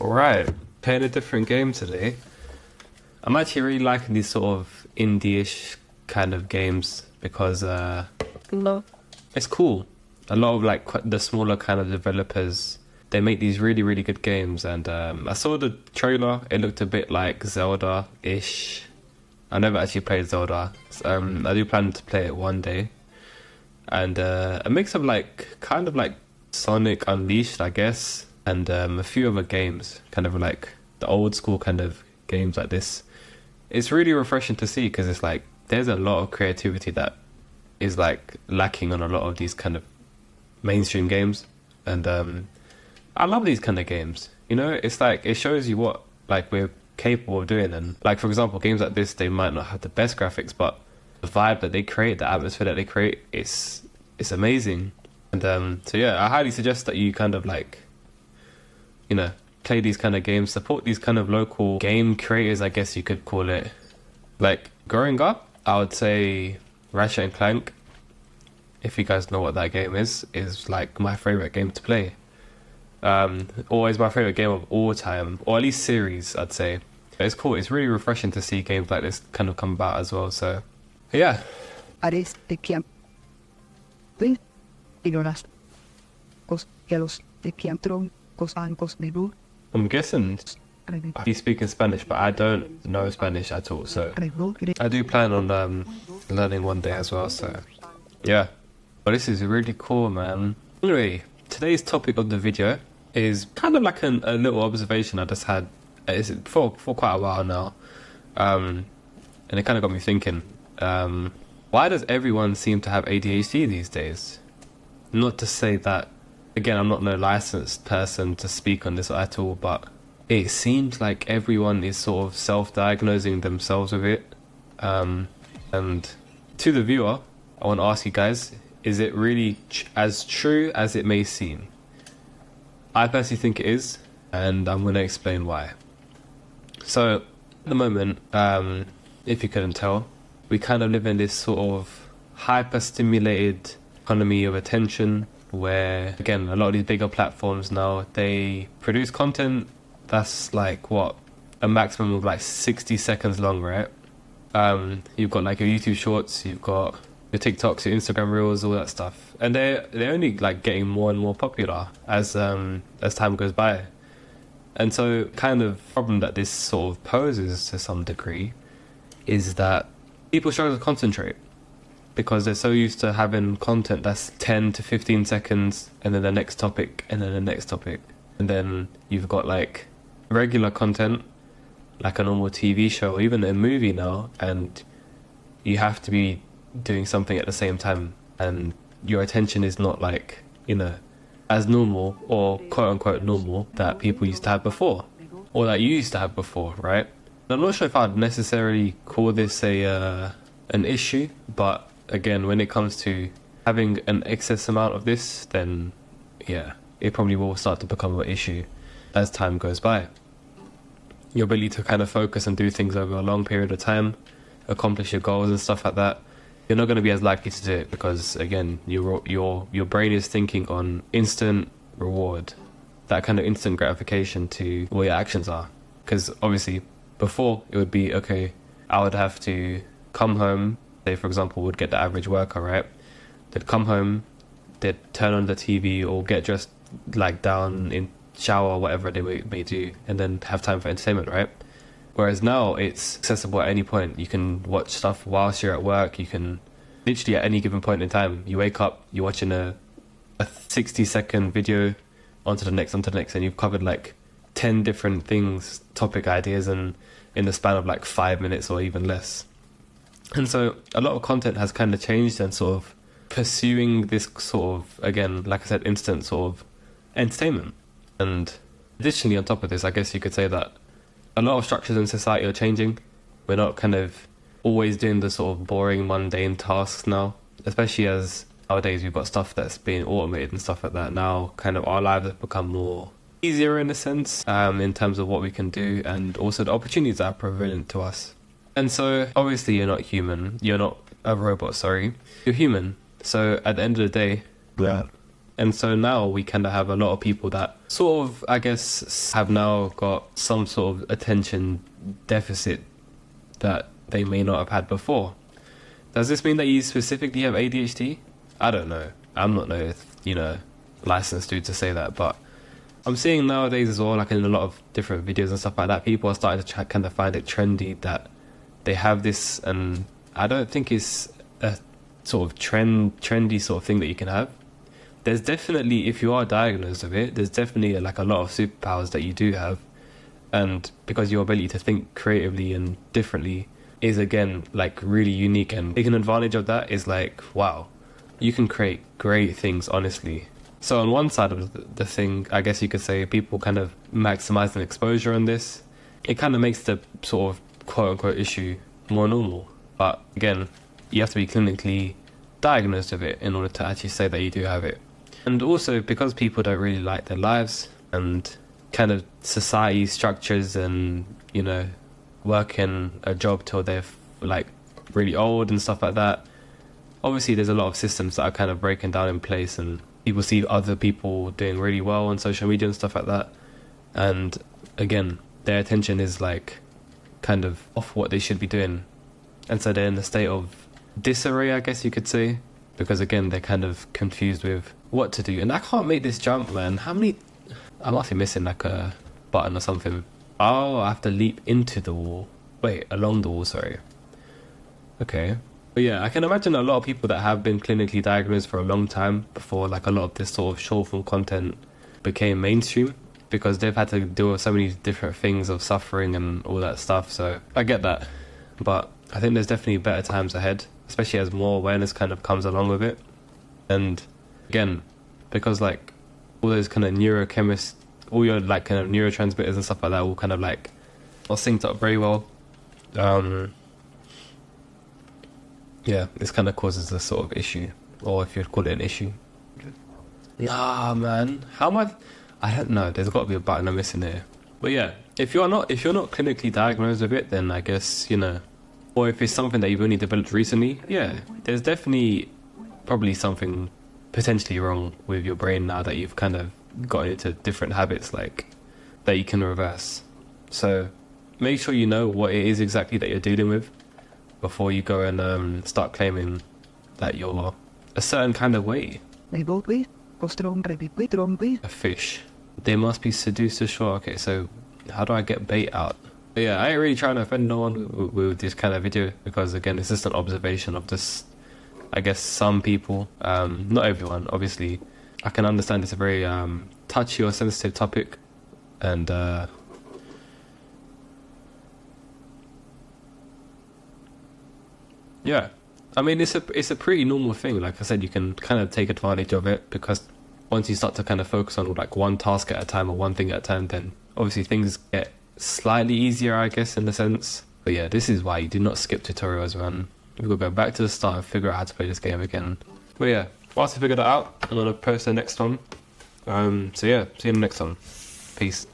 Alright, playing a different game today. I'm actually really liking these sort of indie-ish kind of games because No. it's cool. A lot of like the smaller kind of developers, they make these really, really good games. And I saw the trailer, it looked a bit like Zelda-ish. I never actually played Zelda. I do plan to play it one day. And a mix of like, kind of like Sonic Unleashed, I guess, and a few other games, kind of like the old school kind of games like this. It's really refreshing to see because it's like there's a lot of creativity that is like lacking on a lot of these kind of mainstream games, and I love these kind of games. You know, it's like it shows you what like we're capable of doing, and like for example, games like this they might not have the best graphics, but the vibe that they create, the atmosphere that they create, it's amazing. And so yeah, I highly suggest that you kind of like, you know, play these kind of games, support these kind of local game creators, I guess you could call it. Like growing up, I would say Ratchet and Clank, if you guys know what that game is like my favorite game to play. Always my favorite game of all time, or at least series, I'd say. It's cool. It's really refreshing to see games like this kind of come about as well. So, yeah. Ares te chiam. Ven. Ignoras. Cos gelos te chiam tron. Cos ancos de lu. I'm guessing he's speaking Spanish, but I don't know Spanish at all. So I do plan on learning one day as well. So yeah. But this is really cool, man. Anyway, today's topic of the video is kind of like a little observation I just had for quite a while now, and it kind of got me thinking. Why does everyone seem to have ADHD these days? Not to say that, again, I'm not no licensed person to speak on this at all, but it seems like everyone is sort of self-diagnosing themselves with it. And to the viewer, I want to ask you guys, is it really as true as it may seem? I personally think it is, and I'm going to explain why. So, at the moment, if you couldn't tell, we kind of live in this sort of hyper-stimulated economy of attention where, again, a lot of these bigger platforms now, they produce content that's like, what, a maximum of like 60 seconds long, right? You've got like your YouTube shorts, you've got your TikToks, your Instagram reels, all that stuff, and they're only like getting more and more popular as time goes by. And so kind of problem that this sort of poses to some degree is that people struggle to concentrate because they're so used to having content that's 10 to 15 seconds and then the next topic and then the next topic, and then you've got like regular content like a normal TV show or even a movie now, and you have to be doing something at the same time, and your attention is not like, you know, as normal or quote unquote normal that people used to have before, or that you used to have before, right? I'm not sure if I'd necessarily call this an issue, but again, when it comes to having an excess amount of this, then yeah, it probably will start to become an issue as time goes by. Your ability to kind of focus and do things over a long period of time, accomplish your goals and stuff like that, you're not going to be as likely to do it because, again, your brain is thinking on instant reward, that kind of instant gratification to what your actions are. Because obviously, before it would be, okay, I would have to come home, say for example, would get the average worker, right? They'd come home, they'd turn on the TV or get dressed, like down in shower or whatever they may do, and then have time for entertainment, right? Whereas now it's accessible at any point. You can watch stuff whilst you're at work. You can literally at any given point in time, you wake up, you're watching a 60-second video onto the next, and you've covered like 10 different things, topic ideas, and in the span of like 5 minutes or even less. And so a lot of content has kind of changed and sort of pursuing this sort of, again, like I said, instant sort of entertainment. And additionally, on top of this, I guess you could say that a lot of structures in society are changing. We're not kind of always doing the sort of boring, mundane tasks now, especially as nowadays we've got stuff that's being automated and stuff like that. Now, kind of our lives have become more easier in a sense, in terms of what we can do and also the opportunities that are prevalent to us. And so, obviously, you're not human. You're not a robot, sorry. You're human. So, at the end of the day, Yeah. And so now we kind of have a lot of people that sort of, I guess, have now got some sort of attention deficit that they may not have had before. Does this mean that you specifically have ADHD? I don't know. I'm not licensed to say that, but I'm seeing nowadays as well, like in a lot of different videos and stuff like that, people are starting to kind of find it trendy that they have this, and I don't think it's a sort of trendy sort of thing that you can have. There's definitely, if you are diagnosed with it, there's definitely like a lot of superpowers that you do have, and because your ability to think creatively and differently is again like really unique, and taking advantage of that is like, wow, you can create great things, honestly. So on one side of the thing, I guess you could say people kind of maximizing exposure on this, it kind of makes the sort of quote unquote issue more normal. But again, you have to be clinically diagnosed with it in order to actually say that you do have it. And also because people don't really like their lives and kind of society structures and, working a job till they're like really old and stuff like that. Obviously there's a lot of systems that are kind of breaking down in place, and people see other people doing really well on social media and stuff like that, and again their attention is like kind of off what they should be doing, and so they're in a state of disarray, I guess you could say, because again they're kind of confused with what to do. And I can't make this jump, man. I must be missing like a button or something. Oh, I have to leap into the wall. Wait, along the wall, sorry. Okay. But yeah, I can imagine a lot of people that have been clinically diagnosed for a long time before like a lot of this sort of short form content became mainstream, because they've had to deal with so many different things of suffering and all that stuff. So I get that, but I think there's definitely better times ahead, especially as more awareness kind of comes along with it. And again, because like all those kind of neurochemists, all your like kind of neurotransmitters and stuff like that all kind of like are synced up very well. Yeah, this kind of causes a sort of issue, or if you'd call it an issue. Nah, man, I don't know. There's got to be a button I'm missing here. But yeah, if you're not clinically diagnosed with it, then I guess or if it's something that you've only developed recently, yeah, there's definitely probably something potentially wrong with your brain now that you've kind of got into different habits like that you can reverse. So make sure you know what it is exactly that you're dealing with before you go and start claiming that you're a certain kind of way. A fish. They must be seduced to shore. Okay, so how do I get bait out? But yeah, I ain't really trying to offend no one with this kind of video, because again, it's just an observation of just, I guess, some people, not everyone, obviously. I can understand it's a very touchy or sensitive topic, and yeah, I mean it's a pretty normal thing. Like I said, you can kind of take advantage of it, because once you start to kind of focus on like one task at a time or one thing at a time, then obviously things get slightly easier, I guess, in a sense. But yeah, this is why you do not skip tutorials, man. We've got to go back to the start and figure out how to play this game again. But yeah, once I figure that out, I'm gonna post the next one. So yeah, see you in the next one. Peace.